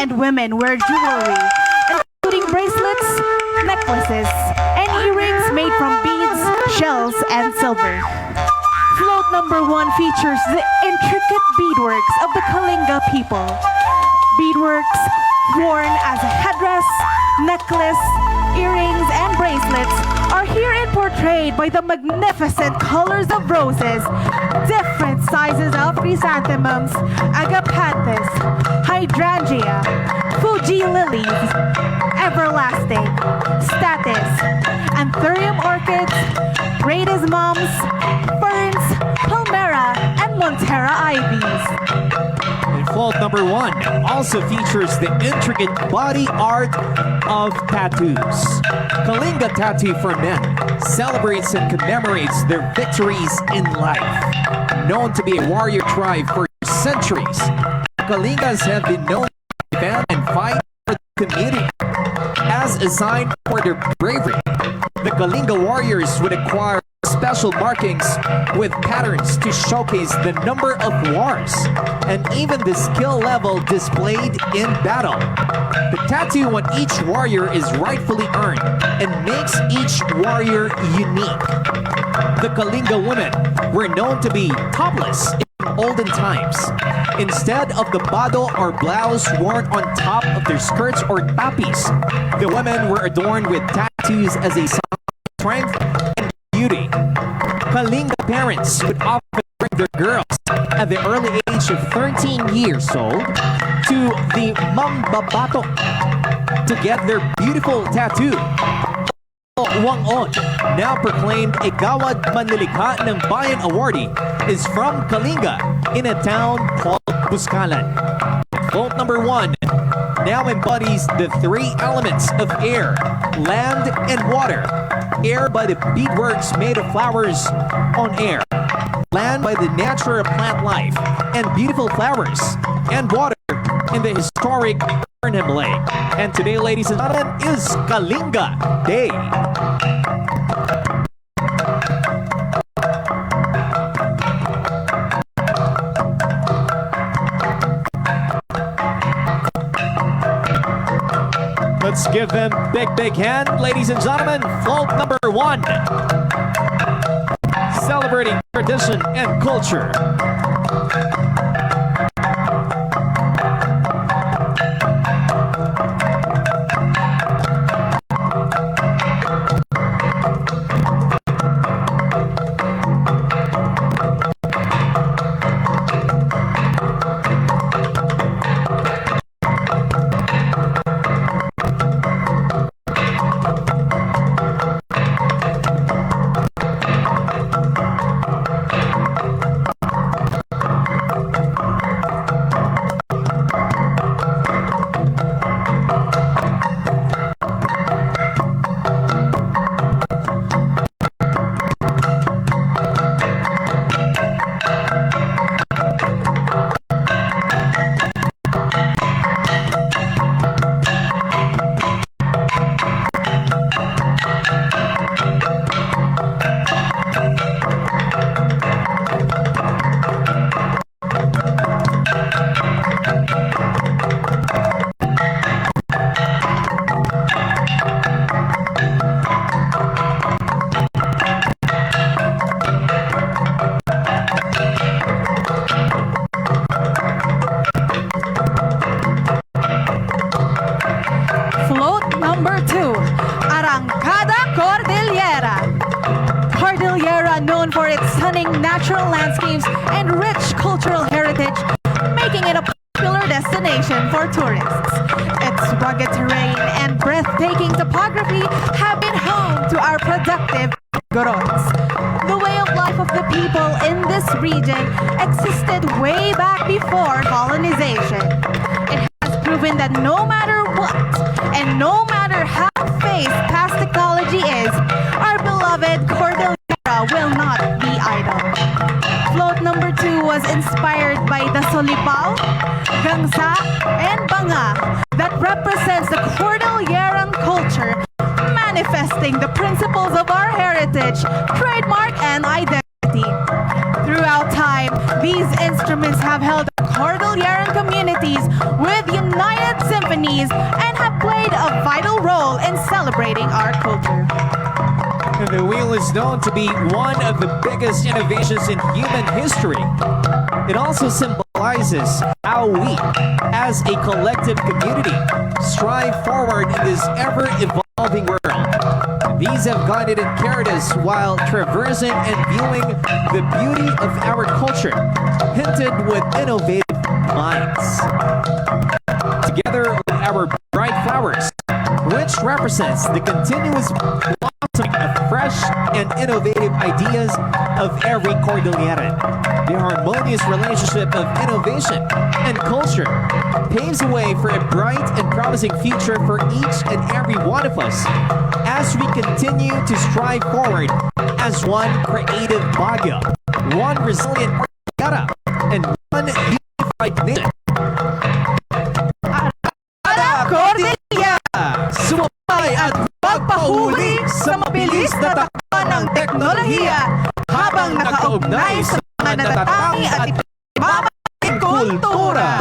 and women wear jewelry, including bracelets, necklaces, and earrings made from beads, shells, and silver. Float number 1 features the intricate beadworks of the Kalinga people. Beadworks worn as a headdress, necklace, earrings, and bracelets are herein portrayed by the magnificent colors of roses, different sizes of chrysanthemums, agapanthus, hydrangea, Fuji lilies, everlasting, statice, anthurium orchids, radismums, ferns, palmera, and montera ivies. And float number 1 also features the intricate body art of tattoos. Kalinga tattoo for men celebrates and commemorates their victories in life. Known to be a warrior tribe for centuries, Kalingas have been known to defend and fight for the community. As a sign for their bravery, the Kalinga warriors would acquire special markings with patterns to showcase the number of wars and even the skill level displayed in battle. The tattoo on each warrior is rightfully earned and makes each warrior unique. The Kalinga women were known to be topless in olden times. Instead of the bado or blouse worn on top of their skirts or tapis, the women were adorned with tattoos as a sign of strength and beauty. Kalinga parents would often bring their girls at the early age of 13 years old to the mambabato to get their beautiful tattoo. Wang-on, now proclaimed a Gawad Manlilikha ng Bayan awardee, is from Kalinga in a town called Buscalan. Float number 1 now embodies the 3 elements of air, land, and water. Air by the beadworks made of flowers on air. Land by the natural plant life and beautiful flowers. And water in the historic Burnham Lake. And today, ladies and gentlemen, is Kalinga Day. Let's give them big hand, ladies and gentlemen. Float number 1. Celebrating tradition and culture. Natural landscapes and rich cultural heritage, making it a popular destination for tourists. Its rugged terrain and breathtaking topography have been home to our productive gorots. The way of life of the people in this region existed way back before colonization. It has proven that no matter what and no matter how fast past technology is, our beloved Cordillera will not be idle. Float number 2 was inspired by the Solipao, Gangsa, and Banga that represents the Cordilleran culture, manifesting the principles of our heritage, trademark, and identity. Throughout time, these instruments have held a Cordilleran communities with united symphonies and have played a vital role in celebrating our culture. And the wheel is known to be one of the biggest innovations in human history. It also symbolizes how we, as a collective community, strive forward in this ever-evolving world. These have guided and carried us while traversing and viewing the beauty of our culture, hinted with innovative minds. Together with our bright flowers, which represents the continuous blossoming of fresh and innovative ideas of every Cordilleran. The harmonious relationship of innovation and culture paves the way for a bright and promising future for each and every one of us as we continue to strive forward as one creative Baguio, one resilient Cordillera, and one unified nation. Sumabay at magpahuli sa mabilis na takbo ng teknolohiya habang nakaugnay sa mga natatangi at ipamamagiting kultura.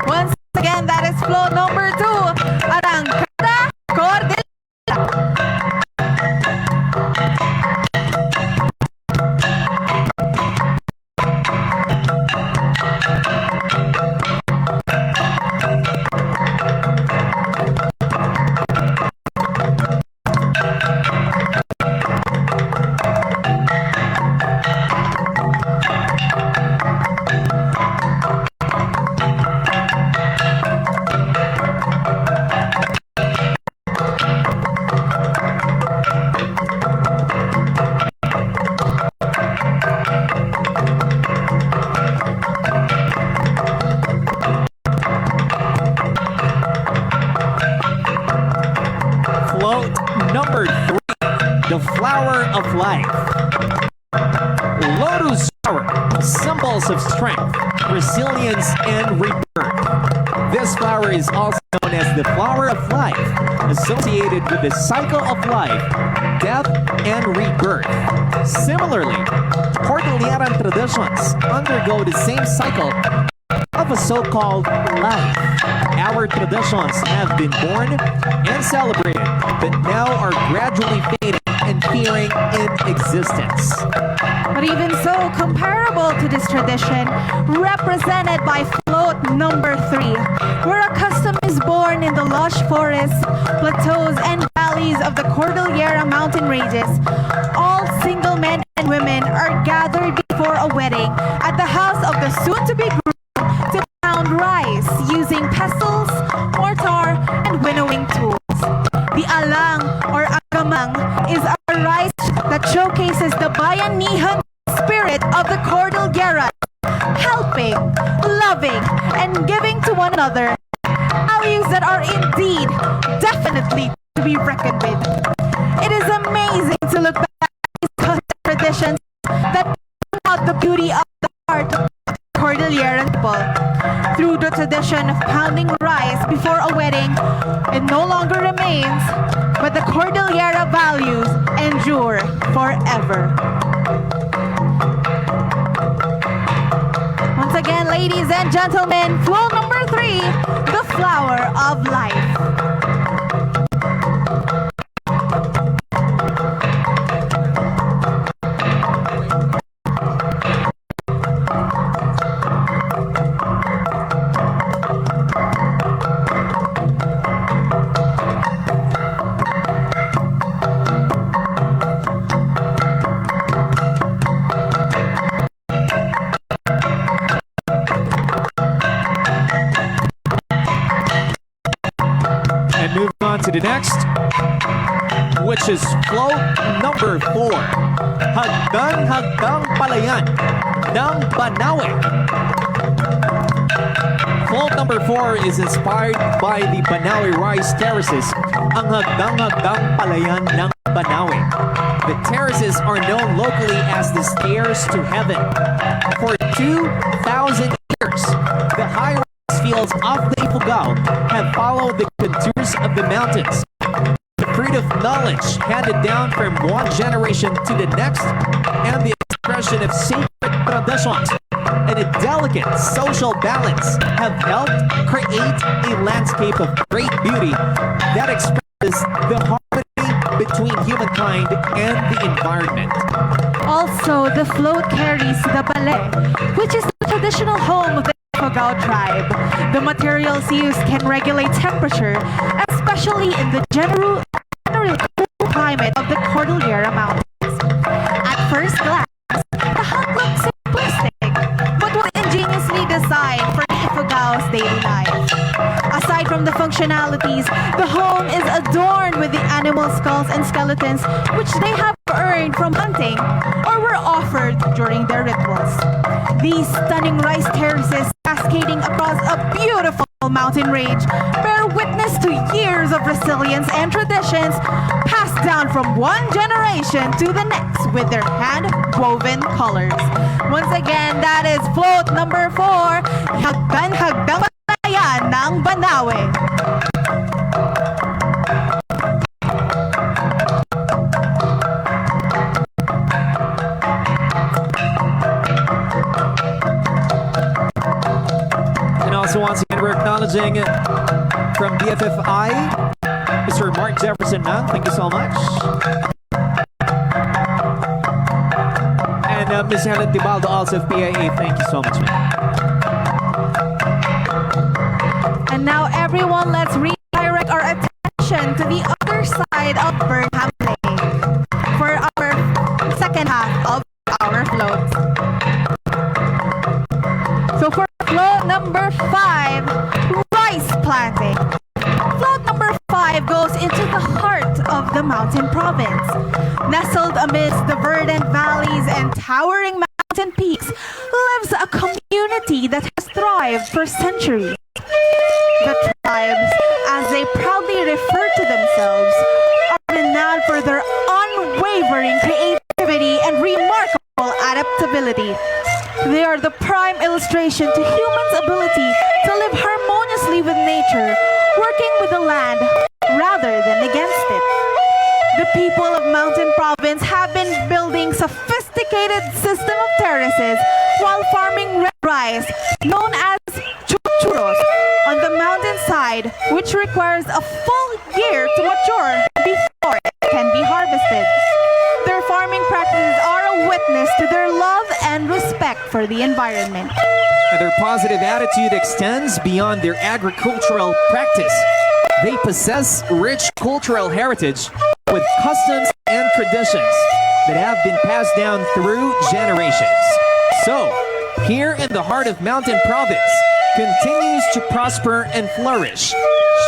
Once again, that is flow number 2, Arangkada Cordillera. Number 3, the flower of life. Lotus flower, symbols of strength, resilience, and rebirth. This flower is also known as the flower of life, associated with the cycle of life, death, and rebirth. Similarly, Cordilleran traditions undergo the same cycle of a so-called life. Our traditions have been born and celebrated, but now are gradually fading and fearing in existence. But even so, comparable to this tradition, represented by float number 3, where a custom is born in the lush forests, plateaus, and valleys of the Cordillera mountain ranges, all single men and women are gathered before a wedding at the house of the soon-to-be groom to pound rice using pestles, mortar, and winnowing tools. The alang or agamang is a rice that showcases the bayanihan spirit of the Cordillera, helping, loving, and giving to one another, values that are indeed definitely to be reckoned with. It is amazing to look back at these custom traditions that bring out the beauty of the heart of the Cordilleran people. Through the tradition of pounding rice before a wedding, it no longer remains, but the Cordillera values endure forever. Once again, ladies and gentlemen, flow number 3, the flower of life. To the next, which is float number 4, Hagdang Palayan ng Banawe. Float number 4 is inspired by the Banawe rice terraces, ang Hagdang Palayan ng Banawe. The terraces are known locally as the stairs to heaven. For 2,000 years, the high fields of the Ifugao have followed the contours of the mountains. The fruit of knowledge handed down from one generation to the next, and the expression of sacred traditions and a delicate social balance have helped create a landscape of great beauty that expresses the harmony between humankind and the environment. Also, the float carries the ballet, which is the traditional home of the Fluvial tribe. The materials used can regulate temperature, especially in the generally cool climate of the Cordillera Mountains. At first glance, the hut looks simplistic, but was ingeniously designed for Fluvial's daily life. Aside from the functionalities, the home is adorned with the animal skulls and skeletons which they have earned from hunting or were offered during their rituals. These stunning rice terraces cascading across a beautiful mountain range bear witness to years of resilience and traditions passed down from one generation to the next with their hand-woven colors. Once again, that is float number 4, Hagdan-Hagdang Palayan ng Banawe. So once again, we're acknowledging from BFFI, Mr. Mark Jefferson Nang. Thank you so much. And Ms. Helen Tibaldo also of PIA. Thank you so much, ma'am. And now everyone, let's redirect our attention to the other side of Burnham Lake for our second half of our float. So for float number 5, rice planting. Float number 5 goes into the heart of the mountain province. Nestled amidst the verdant valleys and towering mountain peaks lives a community that has thrived for centuries. The tribes, as they proudly refer to themselves, are renowned for their unwavering creativity and remarkable adaptability. They are the prime illustration to humans' ability to live harmoniously with nature, working with the land rather than against it. The people of Mountain Province have been building sophisticated system of terraces while farming red rice, known as chuchuros, on the mountainside, which requires a full year to mature before it can be harvested. Their farming practices are a witness to their love and respect for the environment. And their positive attitude extends beyond their agricultural practice. They possess rich cultural heritage with customs and traditions that have been passed down through generations. So, here in the heart of Mountain Province, continues to prosper and flourish,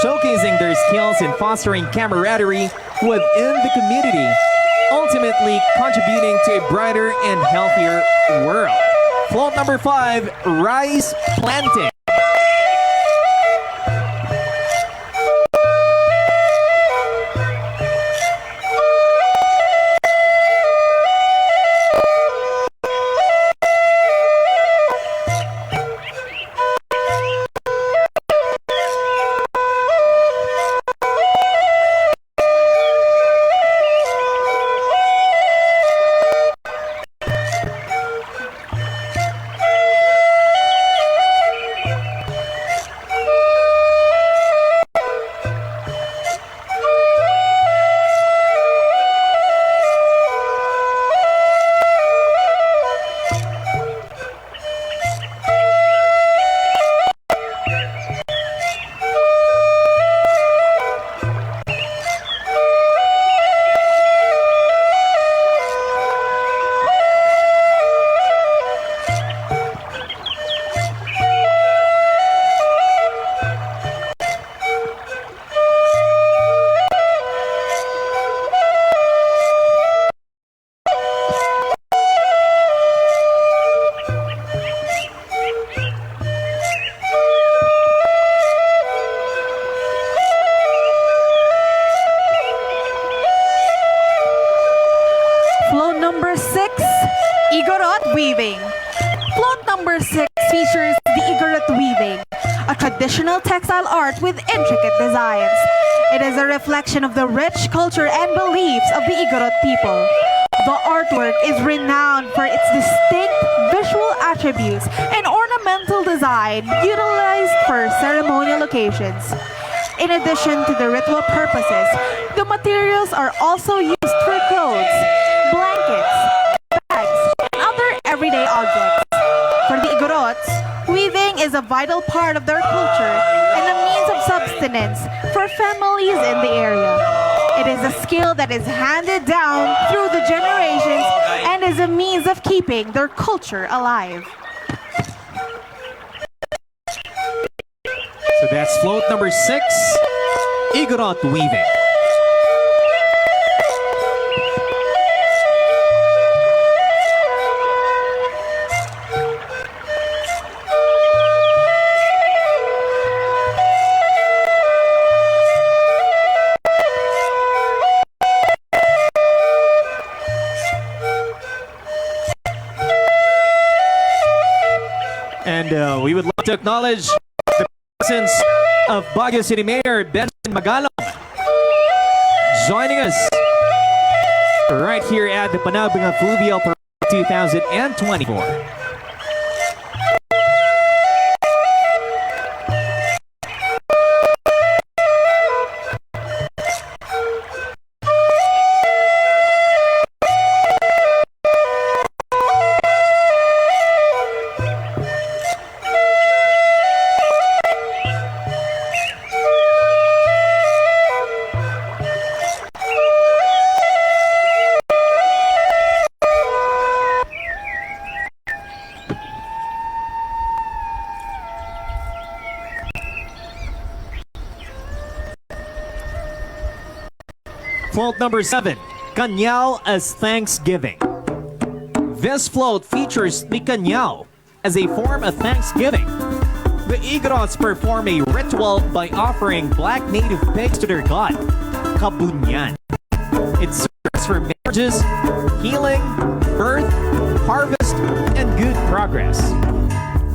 showcasing their skills in fostering camaraderie within the community, ultimately contributing to a brighter and healthier world. Float number 5, rice planting. Weaving. Float number 6 features the Igorot weaving, a traditional textile art with intricate designs. It is a reflection of the rich culture and beliefs of the Igorot people. The artwork is renowned for its distinct visual attributes and ornamental design utilized for ceremonial occasions. In addition to the ritual purposes, the materials are also used for clothes, blankets, bags, and other everyday objects. For the Igorots, weaving is a vital part of their culture and a means of subsistence for families in the area. It is a skill that is handed down through the generations and is a means of keeping their culture alive. So that's float number 6, Igorot weaving. And we would like to acknowledge the presence of Baguio City Mayor Benson Magalong joining us right here at the Panagbenga Fluvial Parade 2024. Float number 7, Kanyao as Thanksgiving. This float features the Kanyao as a form of thanksgiving. The Igorots perform a ritual by offering black native pigs to their god, Kabunyan. It serves for marriages, healing, birth, harvest, and good progress.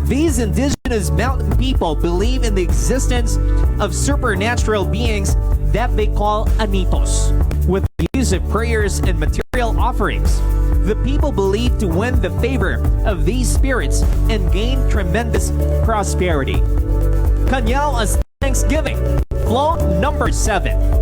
These indigenous mountain people believe in the existence of supernatural beings that they call anitos, with the use of prayers and material offerings. The people believe to win the favor of these spirits and gain tremendous prosperity. Kanyao as Thanksgiving, float number 7.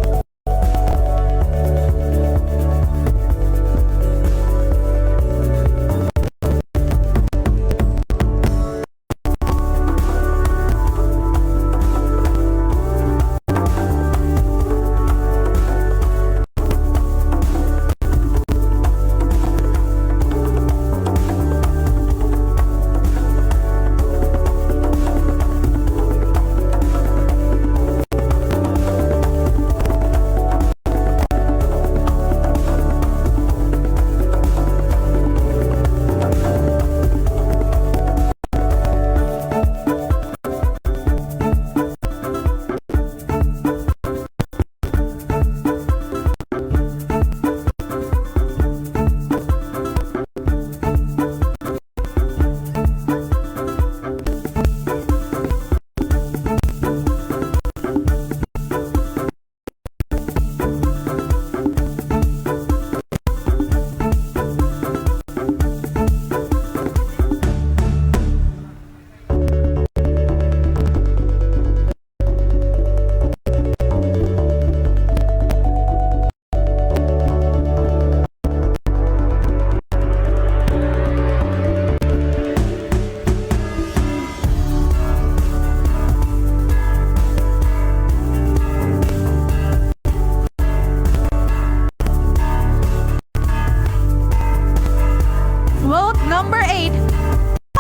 Number 8,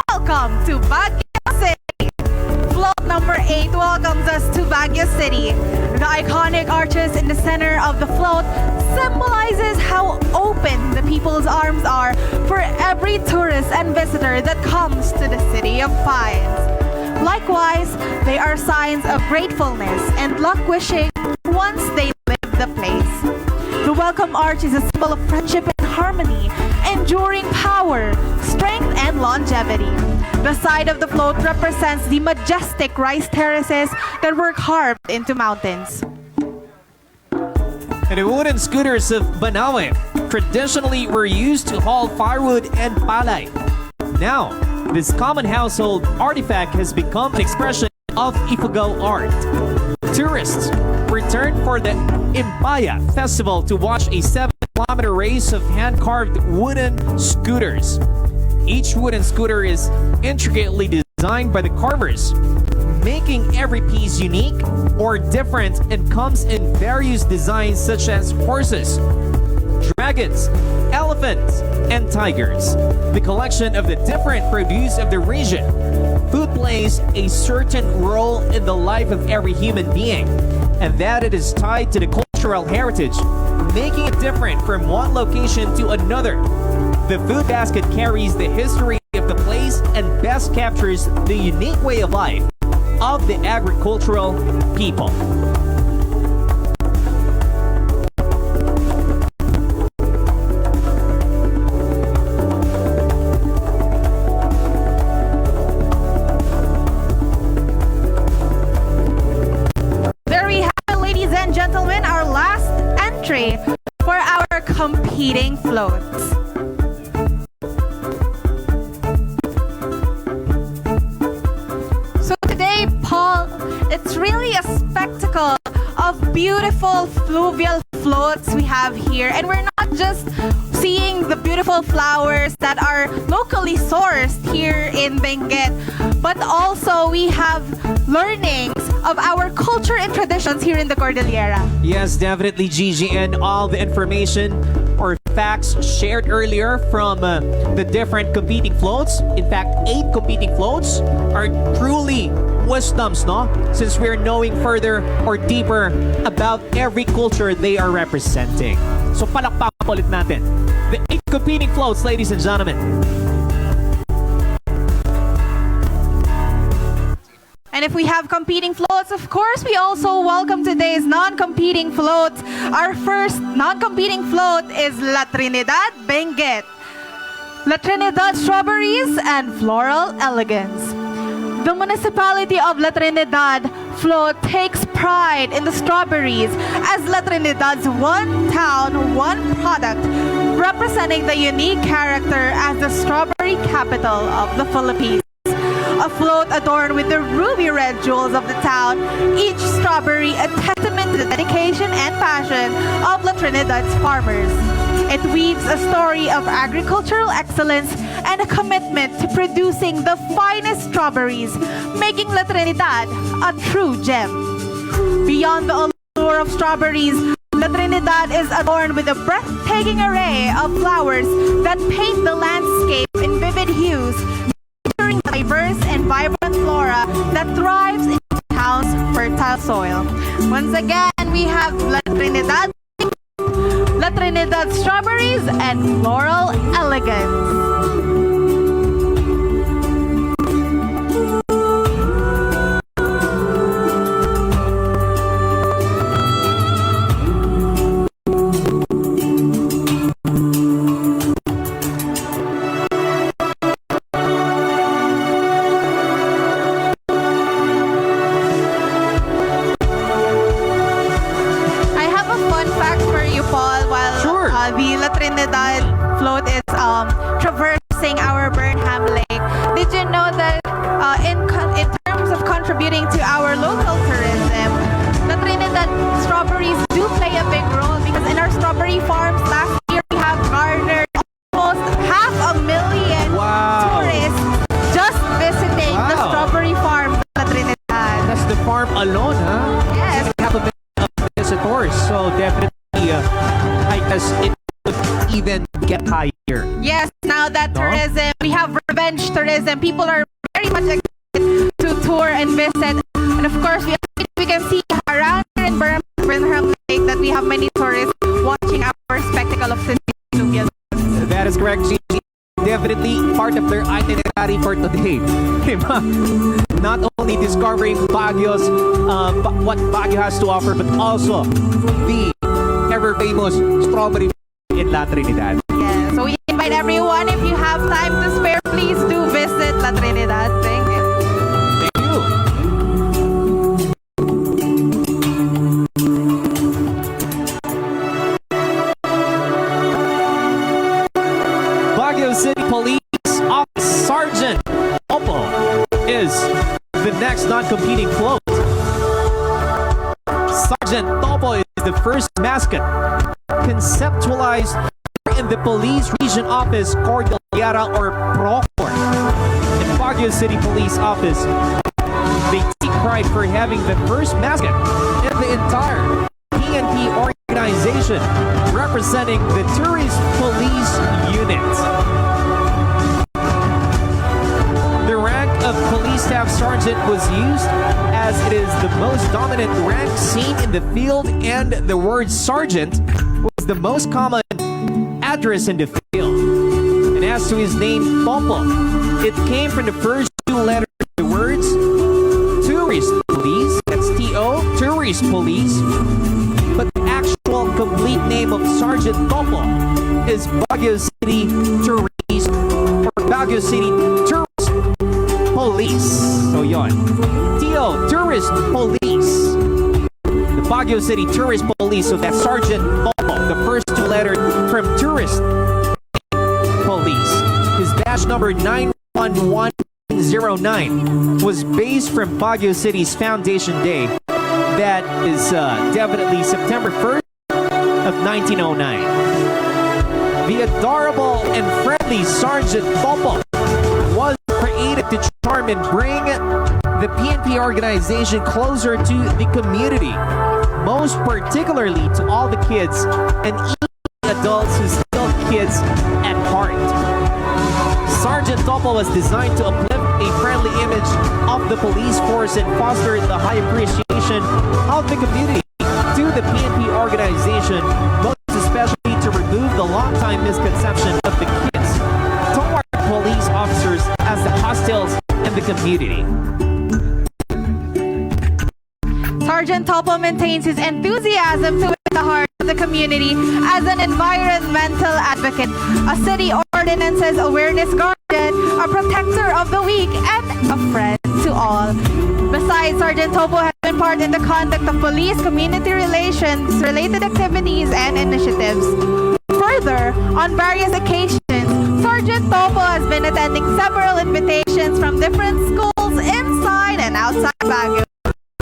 welcome to Baguio City. Float number 8 welcomes us to Baguio City. The iconic arches in the center of the float symbolizes how open the people's arms are for every tourist and visitor that comes to the city of pines. Likewise, they are signs of gratefulness and luck wishing once they leave the place. The welcome arch is a symbol of friendship and harmony, enduring power, strength, and longevity. The side of the float represents the majestic rice terraces that were carved into mountains. And the wooden scooters of Banawe traditionally were used to haul firewood and palay. Now, this common household artifact has become an expression of Ifugao art. Tourists return for the Impaya Festival to watch a 7-kilometer race of hand-carved wooden scooters. Each wooden scooter is intricately designed by the carvers, making every piece unique or different, and comes in various designs such as horses, dragons, elephants, and tigers. The collection of the different produce of the region. Food plays a certain role in the life of every human being, and that it is tied to the cultural heritage, making it different from one location to another. The food basket carries the history of the place and best captures the unique way of life of the agricultural people. There we have it, ladies and gentlemen, our last entry for our competing floats. So today, Paul, it's really a spectacle of beautiful fluvial floats we have here. And we're not just seeing the beautiful flowers that are locally sourced here in Benguet, but also we have learnings of our culture and traditions here in the Cordillera. Yes, definitely, Gigi, and all the information or facts shared earlier from the different competing floats. In fact, 8 competing floats are truly wisdoms, no? Since we're knowing further or deeper about every culture they are representing. So palakpak ulit natin. The 8 competing floats, ladies and gentlemen. And if we have competing floats, of course, we also welcome today's non-competing float. Our first non-competing float is La Trinidad Benguet. La Trinidad Strawberries and Floral Elegance. The municipality of La Trinidad float takes pride in the strawberries as La Trinidad's one town, one product, representing the unique character as the strawberry capital of the Philippines. A float adorned with the ruby red jewels of the town, each strawberry a testament to the dedication and passion of La Trinidad's farmers. It weaves a story of agricultural excellence and a commitment to producing the finest strawberries, making La Trinidad a true gem. Beyond the allure of strawberries, La Trinidad is adorned with a breathtaking array of flowers that paint the landscape in vivid hues, featuring diverse and vibrant flora that thrives in the town's fertile soil. Once again, we have La Trinidad Strawberries and Floral Elegance. The La Trinidad float is traversing our Burnham Lake. Did you know that in terms of contributing to our local tourism, La Trinidad strawberries do play a big role because in our strawberry farms last year we have garnered almost 500,000 tourists just visiting the strawberry farm of La Trinidad. That's the farm alone, huh? Yes. We have a million visitors, so definitely I guess it could even get higher. Yes, now that tourism, we have revenge tourism. People are very much excited to tour and visit. And of course, we can see around here in Burnham Lake that we have many tourists watching our spectacle of Fluvial. That is correct, Gigi. Definitely part of their itinerary for today. Not only discovering Baguio's, what Baguio has to offer, but also the ever-famous strawberry in La Trinidad. Yeah, so we invite everyone, if you have time to spare, please do visit La Trinidad. Thank you. Thank you. Topo is the first mascot conceptualized in the Police Region Office, Cordillera or Procor. In Baguio City Police Office, they take pride for having the first mascot in the entire PNP organization representing the Tourist Police Unit. The rank of Police Staff Sergeant was used as it is the most dominant rank seen in the field, and the word sergeant was the most common address in the field. And as to his name, Topo, it came from the first two letters of the words Tourist Police, that's T-O, Tourist Police, but the actual complete name of Sergeant Topo is Baguio City Tourist or Baguio City Tourist Police. So yon, T-O, Tourist Police. The Baguio City Tourist Police, so that's Sergeant Topo, the first two letters from Tourist Police. His badge number 91109 was based from Baguio City's Foundation Day. That is definitely September 1st of 1909. The adorable and friendly Sergeant Topo was created to charm and bring the PNP organization closer to the community, most particularly to all the kids and even adults who still kids at heart. Sergeant Topo was designed to uplift a friendly image of the police force and foster the high appreciation of the community to the PNP organization, most especially to remove the long-time misconception of the kids toward police officers as the hostiles in the community. Sergeant Topo maintains his enthusiasm to the heart of the community as an environmental advocate, a city ordinances awareness guardian, a protector of the weak, and a friend to all. Besides, Sergeant Topo has been part in the conduct of police community relations related activities and initiatives. Further, on various occasions, Sergeant Topo has been attending several invitations from different schools inside and outside Baguio,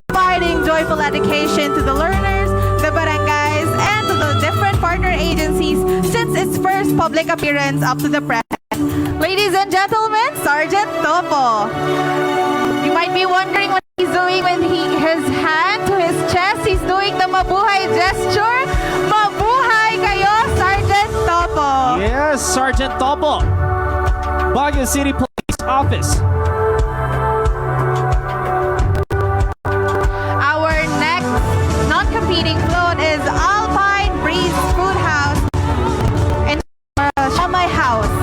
providing joyful education to the learners, the barangays, and to the different partner agencies since its first public appearance up to the present. Ladies and gentlemen, Sergeant Topo. You might be wondering what he's doing with his hand to his chest. He's doing the mabuhay gesture. Mabuhay kayo, Sergeant Topo. Yes, Sergeant Topo. Baguio City Police Office. Our next non-competing float is Alpine Breeze Food House in Shamay House.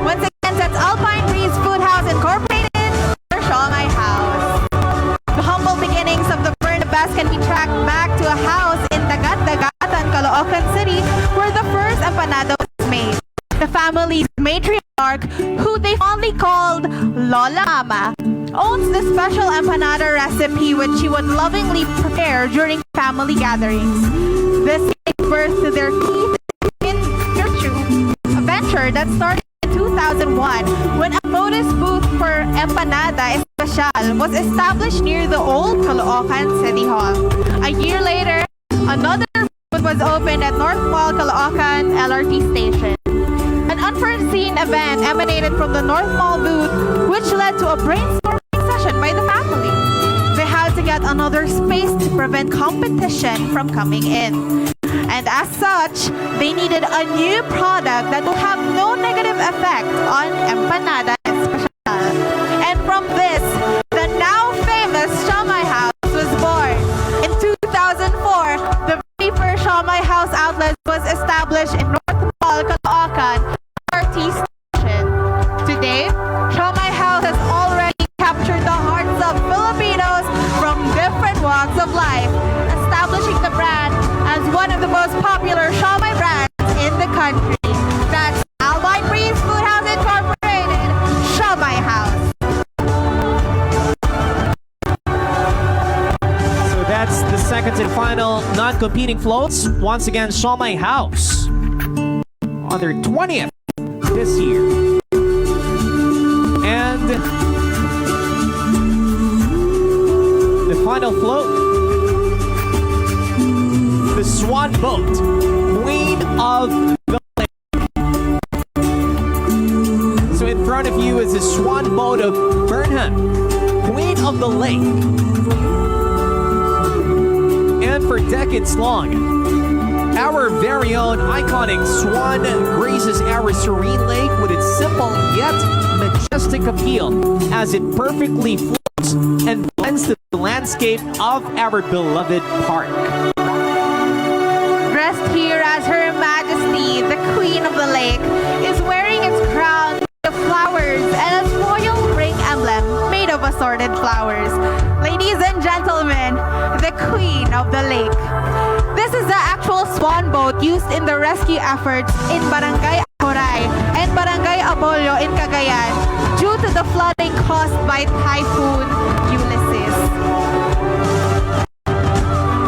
Once again, that's Alpine Breeze Food House Incorporated or Shamay House. The humble beginnings of the Burnham can be tracked back to a house in Dagat-Dagatan, Caloocan City, where the first empanada was made. The family's matriarch, who they fondly called Lola Mama, owns the special empanada recipe which she would lovingly prepare during family gatherings. This gave birth to their teeth in Nurture, a venture that started in 2001 when a modus booth for empanada especial was established near the old Caloocan City Hall. A year later, another booth was opened at North Mall Caloocan LRT station. An unforeseen event emanated from the North Mall booth, which led to a brainstorming session by the family. They had to get another space to prevent competition from coming in. And as such, they needed a new product that will have no negative effect on empanada especial. And from this, the now famous Shamay House was born. In 2004, the very first Shamay House outlet was established in North Mall, Caloocan, RT station. Today, Shamay House has already captured the hearts of Filipinos from different walks of life, establishing the brand as one of the most popular Shamay brands in the country. That's Alpine Breeze Food House Incorporated, Shamay House. So that's the second and final non-competing floats. Once again, Shamay House on their 20th this year. And the final float the Swan Boat, Queen of the Lake. So in front of you is the Swan Boat of Burnham, Queen of the Lake. And for decades long, our very own iconic swan graces our serene lake with its simple yet majestic appeal as it perfectly floats and blends the landscape of our beloved park. Dressed here as Her Majesty, the Queen of the Lake, is wearing its crown of flowers and a royal ring emblem made of assorted flowers. Ladies and gentlemen, the Queen of the Lake. This is the actual swan boat used in the rescue efforts in Barangay Acoray and Barangay Abollo in Cagayan due to the flooding caused by Typhoon Ulysses.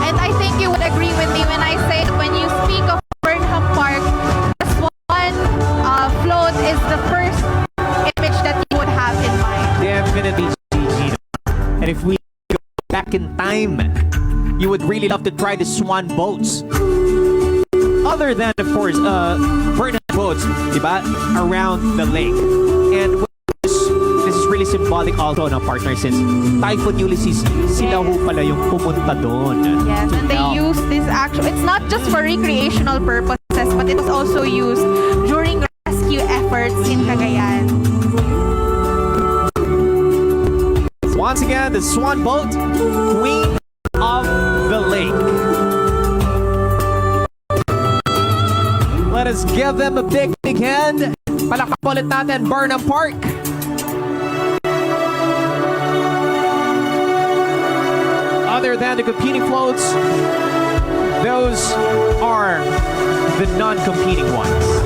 And I think you would agree with me when I say that when you speak of Burnham Park, the swan float is the first image that you would have in mind. Definitely, Gigi. And if we go back in time, you would really love to try the swan boats. Other than, of course, Burnham boats, diba? Around the lake. And this is really symbolic also, no, partner, since Typhoon Ulysses, sila ho pala yung pumunta doon. Yes, and they use this actual, it's not just for recreational purposes, but it was also used during rescue efforts in Cagayan. Once again, the swan boat, Queen of the Lake. Let us give them a big hand. Palakpak ulit natin, Burnham Park. Other than the competing floats, those are the non-competing ones.